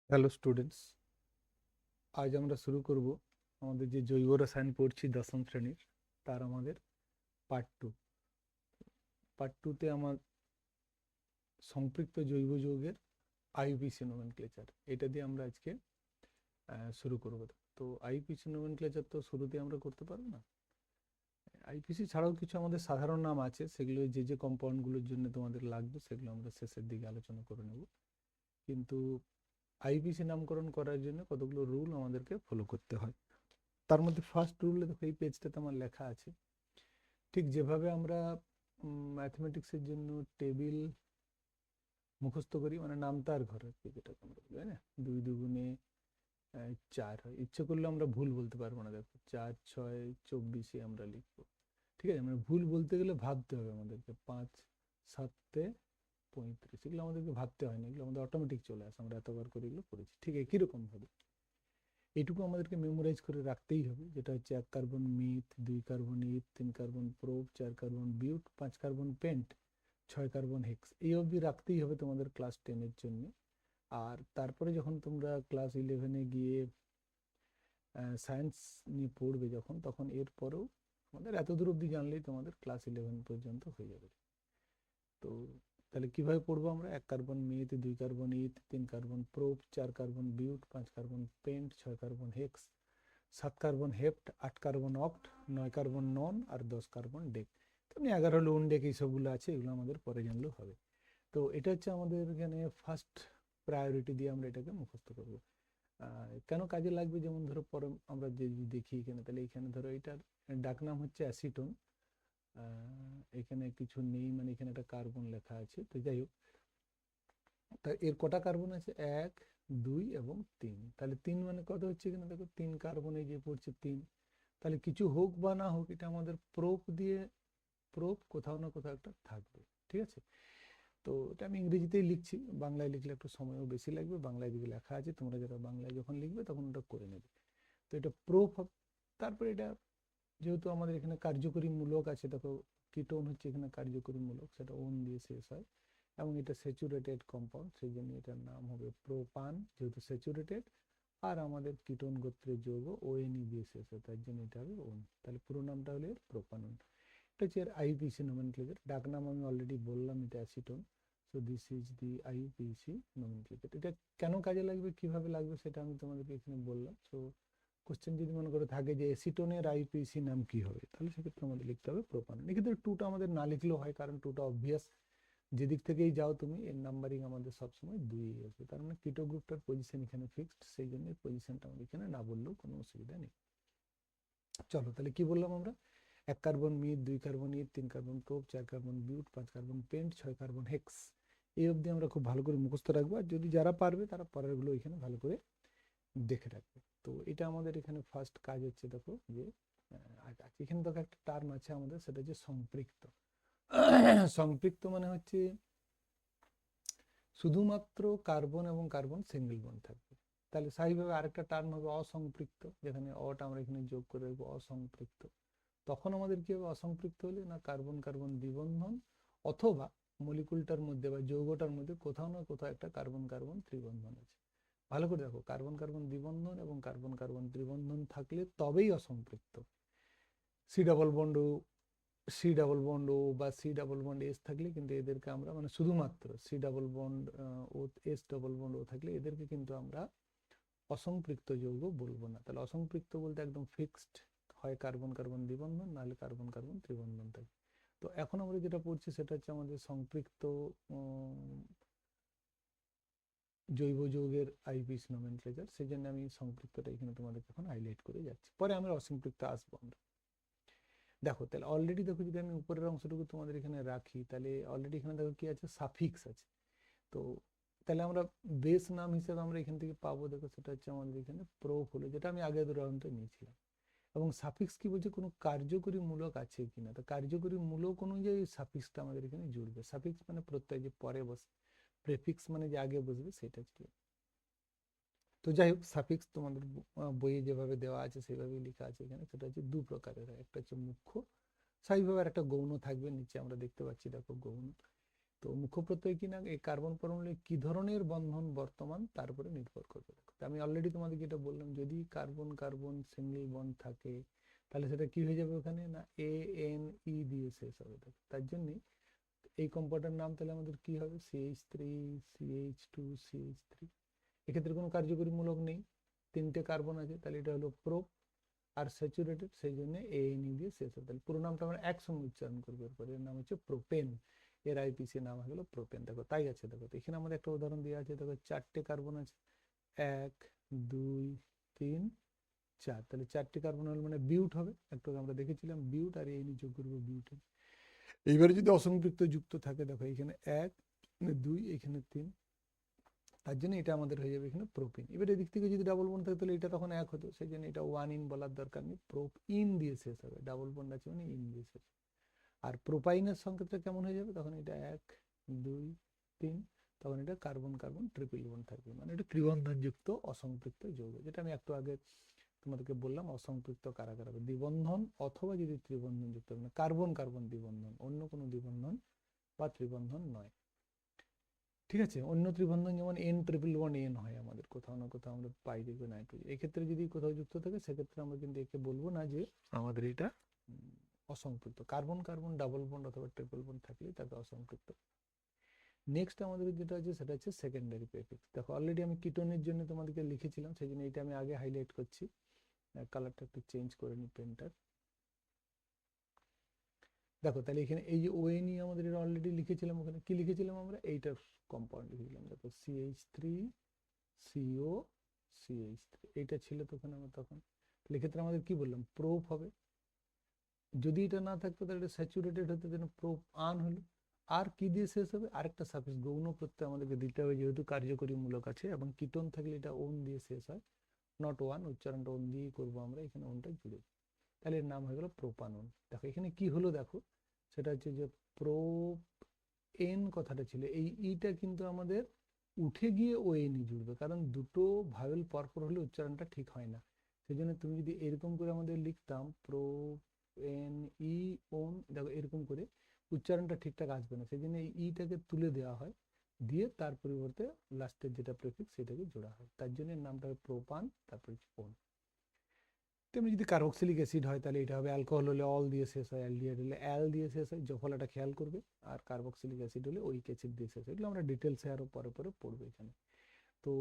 Hello students, আজ আমরা শুরু করব আমাদের যে জৈব রসায়ন পড়ছি দশম শ্রেণীর তার আমাদের পার্ট 2। পার্ট 2-তে আমার সম্পৃক্ত জৈব যৌগের আইউপিএসি নোমেনক্লেচার এটা দিয়ে আমরা আজকে শুরু করব। তো আইউপিএসি নোমেনক্লেচার তো শুরুতে আমরা করতে পারবো না। আইপিসি ছাড়াও কিছু আমাদের সাধারণ নাম আছে, সেগুলো যে যে কম্পাউন্ডগুলোর জন্য তোমাদের লাগবে সেগুলো আমরা শেষের দিকে আলোচনা করে নেব। কিন্তু আইপিসি নামকরণ করার জন্য কতগুলো রুল আমাদেরকে ফলো করতে হয়। তার মধ্যে ফার্স্ট রুলে দেখো এই পেজটাতে আমার লেখা আছে, ঠিক যেভাবে আমরা ম্যাথমেটিক্সের জন্য টেবিল মুখস্থ করি, মানে নামতার ঘর আর কি, যেটা আমরা বলি, তাই না? 2 2 গুণে 4 হয়। ইচ্ছে করলে আমরা ভুল বলতে পারবো না। দেখো 4 6 24 আমরা লিখবো, ঠিক আছে? মানে ভুল বলতে গেলে ভাবতে হবে আমাদেরকে। 5 7 35, এগুলো আমাদেরকে ভাবতে হয় না, এগুলো আমাদের অটোমেটিক চলে আসে, আমরা এতবার করে এগুলো করেছি। ঠিক একই রকম ভাবে এইটুকু আমাদেরকে মেমোরাইজ করে রাখতেই হবে, যেটা হচ্ছে 1 carbon meth, 2 carbon eth, 3 carbon prop, 4 carbon but, 5 carbon pent, 6 carbon hex. এই অবধি রাখতেই হবে তোমাদের ক্লাস 10-এর জন্য। আর তারপরে যখন তোমরা ক্লাস 11-এ গিয়ে সায়েন্স নিয়ে পড়বে যখন, তখন এরপরেও আমাদের এত দূর অবধি জানলেই তোমাদের ক্লাস 11 পর্যন্ত হয়ে যাবে। তো তাহলে কিভাবে পড়বো আমরা? 1 carbon meth, 2 carbon eth, 3 carbon prop, 4 carbon but, 5 carbon pent, 6 carbon hex, 7 carbon hept, 8 carbon oct, 9 carbon non, আর 10 কার্বন ডেক। তেমনি 11 লোন ডেক, এইসবগুলো আছে, এগুলো আমাদের পরে জানলেও হবে। তো এটা হচ্ছে আমাদের এখানে ফার্স্ট প্রায়োরিটি দিয়ে আমরা এটাকে মুখস্থ করব। কেন কাজে লাগবে, যেমন ধরো পরে আমরা যে দেখি এখানে, তাহলে এখানে ধরো এটার ডাকনাম হচ্ছে অ্যাসিটোন। এখানে কিছু নেই, মানে এখানে একটা কার্বন লেখা আছে, তো যাই হোক। তা এর কটা কার্বন আছে? 1 2 এবং 3। তাহলে 3 মানে কত হচ্ছে এখানে? দেখো 3 কার্বনে যে পড়ছে 3। তাহলে কিছু হোক বা না হোক, এটা আমাদের প্রোপ দিয়ে, প্রোপ কোথাও না কোথাও একটা থাকবে, ঠিক আছে? তো এটা আমি ইংরেজিতেই লিখছি, বাংলায় লিখলে একটু সময়ও বেশি লাগবে। বাংলায় দিকে লেখা আছে, তোমরা যারা বাংলায় যখন লিখবে তখন ওটা করে নেবে। তো এটা প্রোপ হবে। তারপরে এটা যেহেতু আমাদের এখানে কার্যকরী মূলক আছে, দেখো কিটোন হচ্ছে এখানে কার্যকরী মূলক, সেটা ওন দিয়ে শেষ হয়, এবং এটা স্যাচুরেটেড কম্পাউন্ড, সেই জন্য এটার নাম হবে প্রোপান, যেহেতু স্যাচুরেটেড। আর আমাদের কিটোন গোত্রের যৌগ ওএনই দিয়ে শেষ হয়, তার জন্য এটা হবে ওন। তাহলে পুরো নামটা হলো এর প্রোপানন। এটা হচ্ছে এর আইউপিএসি নোমেনক্লেচার। ডাক নাম আমি অলরেডি বললাম, এটা acetone. So this is the IUPAC nomenclature. এটা কেন কাজে লাগবে, কিভাবে লাগবে, সেটা আমি তোমাদেরকে এখানে বললাম। সো কোশ্চেন যদি মনে করে থাকে যে অ্যাসিটোনের আইউপিএসি নাম কি হবে, তাহলে সেক্ষেত্রে আমাদের লিখতে হবে প্রোপানন। এক্ষেত্রে টুটা আমাদের না লিখলেও হয়, কারণ টুটা অবভিয়াস। যেদিক থেকেই যাও তুমি, এর নাম্বারিং আমাদের সবসময় 2 আসবে। তার মানে কিটো গ্রুপটার পজিশন এখানে ফিক্সড, সেই জন্য পজিশনটা আমাদের এখানে না বললেও কোনো অসুবিধা নেই। চলো তাহলে কি বললাম আমরা? 1 carbon meth, 2 carbon eth, 3 carbon prop, 4 carbon but, 5 carbon pent, 6 carbon hex. এই অবধি আমরা খুব ভালো করে মুখস্থ রাখবো, আর যদি যারা পারবে তারা পরেরগুলো এখানে ভালো করে দেখে রাখবে। তো এটা আমাদের এখানে ফার্স্ট কাজ হচ্ছে, দেখো যে এখানে দেখো একটা টার্ম আছে আমাদের, সেটা হচ্ছে সম্পৃক্ত। সম্পৃক্ত মানে হচ্ছে শুধুমাত্র কার্বন এবং কার্বন সিঙ্গেল বন্ড থাকবে। তাহলে স্বাভাবিকভাবে আরেকটা টার্ম হবে অসম্পৃক্ত, যেখানে অটা আমরা এখানে যোগ করে রাখবো, অসম্পৃক্ত। তখন আমাদের কি হবে? অসম্পৃক্ত হলে না কার্বন কার্বন দ্বিবন্ধন, অথবা মলিকুলটার মধ্যে বা যৌগটার মধ্যে কোথাও না কোথাও একটা কার্বন কার্বন ত্রিবন্ধন আছে। ভালো করে দেখো, কার্বন কার্বন দ্বিবন্ধন এবং কার্বন কার্বন ত্রিবন্ধন থাকলে তবেই অসম্পৃক্ত। C double bond C double bond ও বা সি ডাবল বন্ড এস থাকলে কিন্তু এদেরকে আমরা, মানে শুধুমাত্র সি ডাবল বন্ড ও এস ডাবল বন্ড ও থাকলে এদেরকে কিন্তু আমরা অসম্পৃক্ত যৌগ বলবো না। তাহলে অসম্পৃক্ত বলতে একদম ফিক্সড, হয় কার্বন কার্বন দ্বিবন্ধন, নাহলে কার্বন কার্বন ত্রিবন্ধন থাকে। তো এখন আমরা যেটা পড়ছি সেটা হচ্ছে আমাদের সম্পৃক্ত জৈব যৌগের আইউপিএসি নোমেনক্লেচার। সেই জন্য আমি সম্পৃক্তটা এখানে তোমাদেরকে এখন হাইলাইট করে যাচ্ছি, পরে আমরা অসম্পৃক্ত আসবো আমরা। দেখো তাহলে অলরেডি, দেখো যদি আমি উপরের অংশটুকু তোমাদের এখানে রাখি, তাহলে অলরেডি এখানে দেখো কি আছে? সাফিক্স আছে। তো তাহলে আমরা বেস নাম হিসেবে আমরা এখান থেকে পাবো, দেখো সেটা হচ্ছে আমাদের এখানে প্রোপ হলো, যেটা আমি আগের উদাহরণটা নিয়েছিলাম। এবং সাফিক্স কি বলছে? কোনো কার্যকরী মূলক আছে কিনা। তো কার্যকরী মূলক অনুযায়ী সাফিক্সটা আমাদের এখানে জুড়বে। সাফিক্স মানে প্রত্যয় যে পরে বসে, প্রেফিক্স মানে যে আগে বসবে, সেটা ছিল। তো যাই হোক, সাফিক্স তোমাদের বইয়ে যেভাবে দেওয়া আছে সেভাবেই লেখা আছে এখানে। সেটা হচ্ছে 2 প্রকারের হয়। একটা হচ্ছে মুখ্য, স্বাভাবিকভাবে একটা গৌণ থাকবে নিচে, আমরা দেখতে পাচ্ছি, দেখো গৌণ। তো মুখ্য প্রত্যয় কি না, এই কার্বন পরমাণু কি ধরনের বন্ধন বর্তমান তার উপরে নির্ভর করবে। আমি অলরেডি তোমাদেরকে এটা বললাম, যদি কার্বন কার্বন সিঙ্গেল বন্ড থাকে তাহলে সেটা কি হয়ে যাবে ওখানে না ANE দিয়ে শেষ হবে। তার জন্য এই কম্পাউন্ডের নাম তাহলে আমাদের কি হবে CH3 CH2 CH3। এক্ষেত্রে কোনো কার্যকরী মূলক নেই, তিনটে কার্বন আছে, তাহলে এটা হলো প্রোপ আর স্যাচুরেটেড, সেই জন্য ANE দিয়ে শেষ হবে। তাহলে পুরো নামটা আমরা একসঙ্গে উচ্চারণ করবো, এরপরে এর নাম হচ্ছে প্রোপেন, এর আইপিসি নাম হলো প্রোপেন। দেখো তাই আছে, দেখো এখানে আমাদের একটা উদাহরণ দেওয়া আছে, দেখো চারটে কার্বন আছে, 1 2 3 4, তাহলে চারটে কার্বন হল মানে বিউট হবে, একটু আমরা দেখেছিলাম বিউট, আর ANE যোগ করবো বিউটেন। এইবারে যদি অসংপৃক্ত যুক্ত থাকে, দেখো এখানে 1 2 এখানে 3, তার জন্য এটা আমাদের হয়ে যাবে এখানে প্রোপিন। এবার এদিক থেকে যদি ডাবল বন্ড থাকে তাহলে এটা তখন 1 হতো, সেই জন্য এটা 1 ইন বলার দরকার নেই, প্রোপ ইন দিয়ে শেষ হবে, ডাবল বন্ড আছে মানে ইন দিয়ে শেষ। আর প্রোপাইনের সংকেতটা কেমন হয়ে যাবে, তখন এটা 1 2 3, তখন এটা কার্বন কার্বন ট্রিপল বন্ড থাকবে, মানে এটা ত্রিবন্ধন যুক্ত অসংপৃক্ত যৌগ, যেটা আমি একটু আগে তোমাদেরকে বললাম অসংপৃক্ত কারা কারা হবে, দ্বিবন্ধন অথবা যদি ত্রিবন্ধন যুক্ত, মানে কার্বন কার্বন দ্বিবন্ধন, অন্য কোনো দ্বিবন্ধন বা ত্রিবন্ধন নয়। ঠিক আছে, অন্য ত্রিবন্ধন যেমন N ট্রিপল বন্ড N হয় আমাদের, কোথাও না কোথাও আমরা পাই দেখবে নাইট্রোজেন, এক্ষেত্রে যদি কোথাও যুক্ত থাকে সেক্ষেত্রে আমরা কিন্তু একে বলবো না যে আমাদের এটা অসংপৃক্ত। কার্বন কার্বন ডাবল বন্ড অথবা ট্রিপল বন্ড থাকলে তাকে অসংপৃক্ত। নেক্সট আমাদের যেটা আছে সেটা হচ্ছে সেকেন্ডারি প্রেফিক্স। দেখো অলরেডি আমি কিটোনের জন্য তোমাদেরকে লিখেছিলাম, সেই জন্য এটা আমি আগে হাইলাইট করছি, কালারটা একটু চেঞ্জ করে নিই পেনটার। দেখো তাহলে এখানে এই যে ONE আমাদের এটা অলরেডি লিখেছিলাম, ওখানে কি লিখেছিলাম আমরা, এইটার কম্পাউন্ড লিখেছিলাম, দেখো CH3 CO CH3, এইটা ছিল তখন আমরা, তখন এক্ষেত্রে আমাদের কি বললাম প্রোপ হবে, যদি এটা না থাকতো তাহলে এটা স্যাচুরেটেড হতো, যেন প্রোপ আন হলো। আর কি দিয়ে শেষ হবে, আরেকটা সাফিক্স গৌণ প্রত্যয় আমাদেরকে দিতে হবে, যেহেতু কার্যকরী মূলক আছে, এবং কিটোন থাকলে এটা ওন দিয়ে শেষ হয়, নট ওয়ান, উচ্চারণটা ওন দিয়েই করবো আমরা, এখানে ওনটা জুড়ে, তাহলে এর নাম হয়ে গেল প্রোপানন। দেখো এখানে কি হলো, দেখো সেটা হচ্ছে যে প্রোপ এন কথাটা ছিল, এই ইটা কিন্তু আমাদের উঠে গিয়ে ONE জুড়বে, কারণ দুটো ভাওয়েল পরপর হলে উচ্চারণটা ঠিক হয় না। সেই জন্য তুমি যদি এরকম করে আমাদের লিখতাম প্রো এন ই ওন, দেখো এরকম করে উচ্চারণটা ঠিকঠাক আসবে না, সেই জন্য এই ইটাকে তুলে দেওয়া হয়, দিয়ে তার পরিবর্তে লাস্টের যেটা প্রেফিক্স সেটাকে জোড়া হয়, তার জন্য এর নামটা হবে প্রোপান, তারপরে ওন। তেমনি যদি কার্বক্সিলিক অ্যাসিড হয় তাহলে এটা হবে, অ্যালকোহল হলে অল দিয়ে শেষ হয়, অ্যালডিহাইড হলে অ্যাল দিয়ে শেষ হয়, ফলাটা খেয়াল করবে, আর কার্বক্সিলিক অ্যাসিড হলে ওইক অ্যাসিড দিয়ে শেষ হয়, এগুলো আমরা ডিটেলসে আরো পরে পরে পড়বো এখানে। তো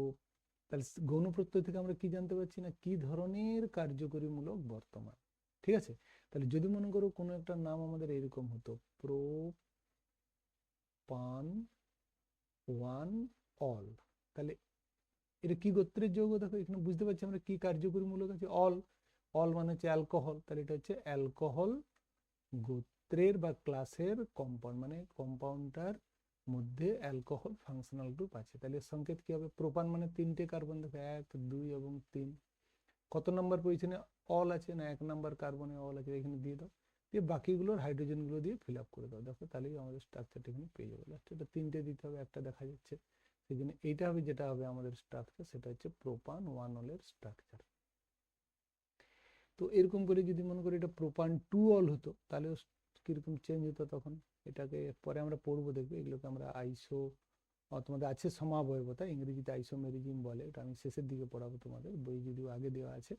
তাহলে গৌণ প্রত্যয় থেকে আমরা কি জানতে পারছি না, কি ধরনের কার্যকরী মূলক বর্তমান। ঠিক আছে, তাহলে যদি মনে করো কোনো একটা নাম আমাদের এরকম হতো প্রোপান ওয়ান অল, তাহলে এটা কি গোত্রের যৌগ, দেখো এখানে বুঝতে পারছি আমরা কি কার্যকরী মূলক আছে, অল, অল মানে হচ্ছে অ্যালকোহল, তাহলে এটা হচ্ছে অ্যালকোহল গোত্রের বা ক্লাসের কম্পাউন্ড, মানে কম্পাউন্ডটার মধ্যে অ্যালকোহল ফাংশনাল গ্রুপ আছে, তাহলে সংকেত কি হবে, প্রোপান মানে তিনটে কার্বন, দেখো 1 2 এবং 3, কত নাম্বার পজিশনে অল আছে না 1 নাম্বার কার্বনে অল আছে, এখানে দিয়ে দাও, দিয়ে বাকিগুলোর হাইড্রোজেনগুলো দিয়ে ফিল আপ করে দাও, দেখো তাহলেই আমাদের স্ট্রাকচারটা এখানে পেয়ে যাবে। লাস্টে এটা তিনটে দিতে হবে, একটা দেখা যাচ্ছে, সেই জন্য এইটা হবে যেটা হবে আমাদের স্ট্রাকচার, সেটা হচ্ছে প্রোপান ওয়ান অলের স্ট্রাকচার। তো এরকম করে যদি মনে করি এটা প্রোপান টু অল হতো তাহলে কিরকম চেঞ্জ হতো, তখন এটাকে পরে আমরা পড়বো, দেখবো এগুলোকে আমরা আইসো, তোমাদের আছে সমাবয়বতা, ইংরেজিতে আইসোমেরিজম বলে, এটা আমি শেষের দিকে পড়াবো, তোমাদের বই যদিও আগে দেওয়া আছে।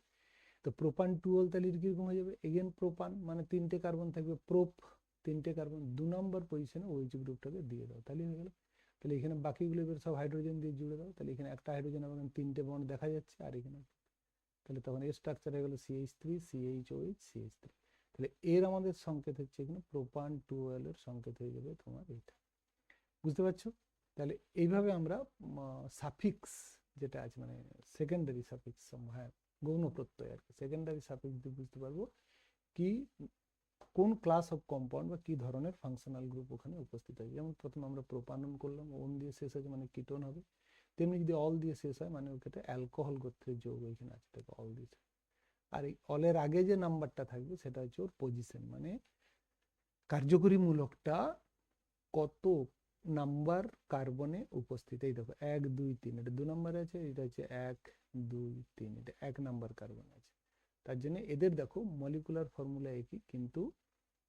তো প্রোপান টু অল তাহলে কিরকম হয়ে যাবে, এগেন প্রোপান মানে তিনটে কার্বন থাকবে, প্রোপ তিনটে কার্বন 2 নম্বর পজিশনে OH গ্রুপটাকে দিয়ে দাও, তাহলে হয়ে গেল। তাহলে এখানে বাকিগুলো এবার সব হাইড্রোজেন দিয়ে জুড়ে দাও, তাহলে এখানে একটা হাইড্রোজেন এবং তিনটে বন্ড দেখা যাচ্ছে, আর এখানে তাহলে তখন এর স্ট্রাকচার হয়ে গেল CH3 CHOH CH3, তাহলে এর আমাদের সংকেত হচ্ছে এখানে প্রোপান টু অয়েল এর সংকেত হয়ে যাবে তোমার এটা, বুঝতে পারছো। তাহলে এইভাবে আমরা সাফিক্স যেটা আছে মানে সেকেন্ডারি সাফিক্স, হ্যাঁ গৌণ প্রত্যয় আর কি, সেকেন্ডারি সাফিক্স দিয়ে বুঝতে পারবো কি কোন ক্লাস অফ কম্পাউন্ড বা কি ধরনের ফাংশনাল গ্রুপ ওখানে উপস্থিত আছে। যেমন প্রথমে আমরা প্রোপানন করলাম, ওন দিয়ে শেষ হয়েছে মানে কিটোন হবে, তেমনি যদি অল দিয়ে শেষ হয় মানে ওই ক্ষেত্রে অ্যালকোহল গোত্রের যৌগ এখানে আছে, তাকে অল দিয়ে। আর এই অলের আগে যে নাম্বারটা থাকবে সেটা হচ্ছে ওর পজিশন, মানে কার্যকরী মূলকটা কত নাম্বার কার্বনে উপস্থিত, এই দেখো 1 2 3, এটা 2 নম্বরে আছে, এটা হচ্ছে 1 2 3, এটা 1 নাম্বার কার্বন আছে, তার জন্য এদের দেখো মলিকুলার ফর্মুলা একই কিন্তু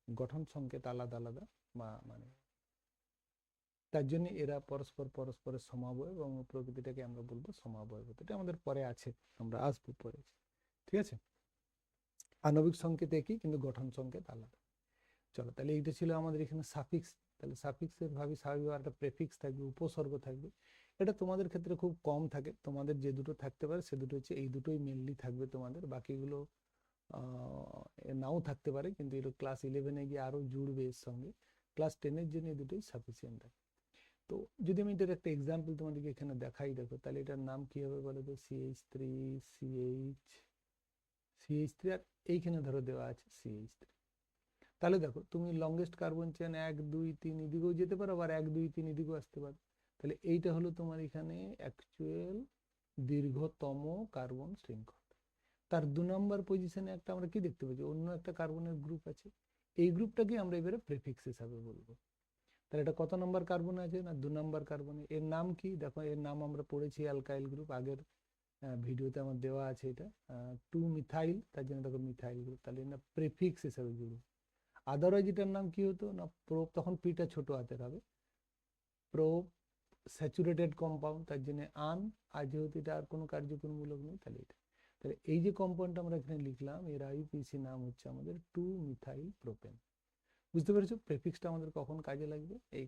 গঠন সংকেত আলাদা আলাদা, বা মানে তার জন্য এরা পরস্পরের সমাবয়ব এবং প্রকৃতিটাকে আমরা বলবো সমাবয়বতা। এটা আমাদের পরে আছে, আমরা আসবো পরে, ঠিক আছে। আণবিক সংকেত একই কিন্তু গঠন সংকেত আলাদা। চলো তাহলে এইটা ছিল আমাদের এখানে সাফিক্স। তাহলে সাফিক্সের ভাবি স্বাভাবিক একটা প্রেফিক্স থাকবে, উপসর্গ থাকবে। এটা তোমাদের ক্ষেত্রে খুব কম থাকে, তোমাদের যে দুটো থাকতে পারে সে দুটো হচ্ছে এই দুটোই মেনলি থাকবে তোমাদের, বাকিগুলো নাও থাকতে পারে, কিন্তু এটা ক্লাস 11-এ গিয়ে আরো জুড়বে এর সঙ্গে। ক্লাস 10-এর জন্য এই দুটোই সাফিসিয়েন্ট হয়। তো যদি আমি এটার একটা এক্সাম্পল তোমাদেরকে এখানে দেখাই, দেখো তাহলে এটার নাম কি হবে বলো তো, CH3 CH3 আর এইখানে ধরো দেওয়া আছে CH3। তাহলে দেখো তুমি লংগেস্ট কার্বন চেন 1 2 3 এদিকেও যেতে পারো, আবার 1 2 3 এদিকেও আসতে পারো। তাহলে এইটা হলো তোমার এখানে অ্যাকচুয়াল দীর্ঘতম কার্বন শৃঙ্খল। তার 2 নম্বর পজিশনে একটা আমরা কি দেখতে পাচ্ছি, অন্য একটা কার্বনের গ্রুপ আছে। এই গ্রুপটাকে আমরা এবারে প্রেফিক্স হিসাবে বলবো। তাহলে এটা কত নম্বর কার্বনে আছে না, 2 নম্বর কার্বনে। এর নাম কি দেখো, এর নাম আমরা পড়েছি অ্যালকাইল গ্রুপ, আগের ভিডিওতে আমার দেওয়া আছে এটা 2 মিথাইল, তার জন্য দেখো মিথাইল গ্রুপ। তাহলে এটা প্রেফিক্স হিসাবে জুড়বো। আদারওয়াইজ এটার নাম কি হতো না, প্রোপ, তখন পিটা ছোট হাতের হবে, প্রোপ স্যাচুরেটেড কম্পাউন্ড, তার জন্য আন। আর যেহেতু এটা আর কোনো কার্যক্রমমূলক নেই তাহলে এটা। তাহলে এই যে কম্পাউন্ডটা আমরা এখানে লিখলাম, এর আইপিসি নাম হচ্ছে আমাদের 2 মিথাইল প্রোপেন। বুঝতে পেরেছো প্রেফিক্সটা আমাদের কখন কাজে লাগবে? এই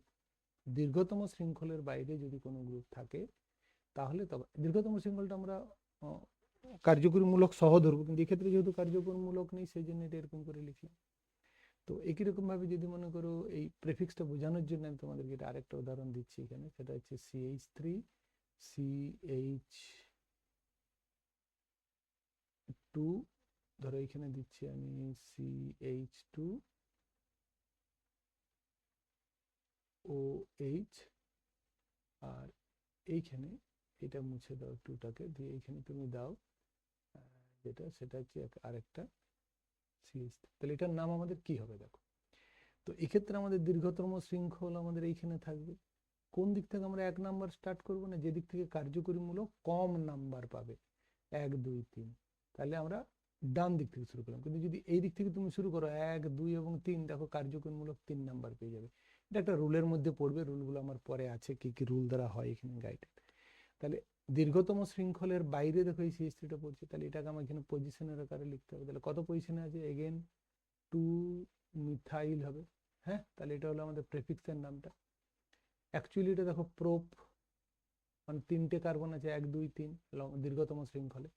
দীর্ঘতম শৃঙ্খলের বাইরে যদি কোনো গ্রুপ থাকে তাহলে তবে দীর্ঘতম শৃঙ্খলটা আমরা কার্যকরীমূলক সহ ধরবো, কিন্তু এক্ষেত্রে যেহেতু কার্যকরীমূলক নেই সেই জন্য এটা এরকম করে লিখলাম। তো একই রকম ভাবে যদি মনে করো এই প্রেফিক্সটা বোঝানোর জন্য আমি তোমাদেরকে এটা আরেকটা উদাহরণ দিচ্ছি এখানে, সেটা হচ্ছে CH3 CH2, ধরো এখানে দিচ্ছি আমি CH2 OH, আর এইখানে এটা মুছে দাও টুটাকে দিয়ে, এইখানে তুমি দাও যেটা, সেটা হচ্ছে আরেকটা CH3। তাহলে এটার নাম আমাদের কি হবে দেখো। তো এক্ষেত্রে আমাদের দীর্ঘতম শৃঙ্খল আমাদের এইখানে থাকবে। কোন দিক থেকে আমরা 1 নাম্বার স্টার্ট করবো না, যেদিক থেকে কার্যকরীমূলক কম নাম্বার পাবে 1 2 3, তাহলে আমরা ডান দিক থেকে শুরু করলাম। কিন্তু যদি এই দিক থেকে তুমি শুরু করো 1 2 এবং 3, দেখো কার্যকরীমূলক 3 নাম্বার পেয়ে যাবে। এটা একটা রুলের মধ্যে পড়বে, রুলগুলো আমার পরে আছে, কি কি রুল দ্বারা হয় এখানে গাইডেড। তাহলে দীর্ঘতম শৃঙ্খলের বাইরে দেখো এই CH3টা পড়ছে, তাহলে এটাকে আমার এখানে পজিশনের আকারে লিখতে হবে। তাহলে কত পজিশনে আছে, এগেন 2 মিথাইল হবে। হ্যাঁ, তাহলে এটা হলো আমাদের প্রেফিক্সের নামটা। অ্যাকচুয়ালি এটা দেখো প্রোপ, মানে 3টে কার্বন আছে 1 2 3 দীর্ঘতম শৃঙ্খলে।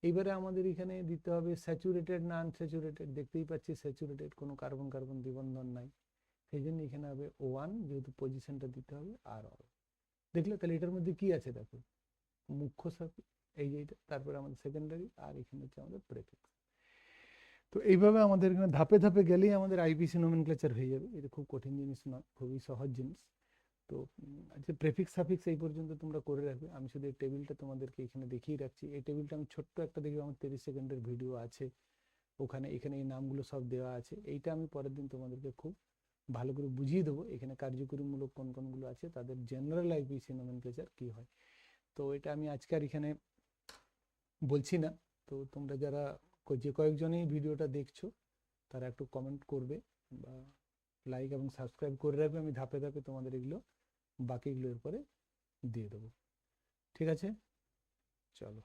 এইবারে আমাদের এখানে দিতে হবে স্যাচুরেটেড না আনস্যাচুরেটেড, দেখতেই পাচ্ছি স্যাচুরেটেড, কোনো কার্বন কার্বন দ্বিবন্ধন নাই, সেই জন্য এখানে হবে 1, যেহেতু পজিশনটা দিতে হবে আর দেখলে। তাহলে এটার মধ্যে কি আছে দেখো, মুখ্য সাফি এই যে, তারপরে আমাদের সেকেন্ডারি, আর এখানে হচ্ছে আমাদের প্রেফিক্স। তো এইভাবে আমাদের এখানে ধাপে ধাপে গেলেই আমাদের আইপিসি নোমেনক্লেচার হয়ে যাবে। এটা খুব কঠিন জিনিস নয়, খুবই সহজ জিনিস। তো আচ্ছা, প্রেফিক্স সাফিক্স এই পর্যন্ত তোমরা করে রাখবে। আমি শুধু এই টেবিলটা তোমাদেরকে এখানে দেখিয়ে রাখছি। এই টেবিলটা আমি ছোট্ট একটা দেখবে, আমার 30 সেকেন্ডের ভিডিও আছে ওখানে, এখানে এই নামগুলো সব দেওয়া আছে। এইটা আমি পরের দিন তোমাদেরকে খুব ভালো করে বুঝিয়ে দেবো, এখানে কার্যকরীমূলক কোন কোনগুলো আছে, তাদের জেনারেল আইপিসি নোমেনক্লেচার কি হয়। তো এটা আমি আজকে আর এখানে বলছি না। তো তোমরা যারা যে কয়েকজনই ভিডিওটা দেখছো তারা একটু কমেন্ট করবে বা লাইক এবং সাবস্ক্রাইব করে রাখবে। আমি ধাপে ধাপে তোমাদের এগুলো বাকিগুলো এরপরে দিয়ে দেবো। ঠিক আছে, চলো।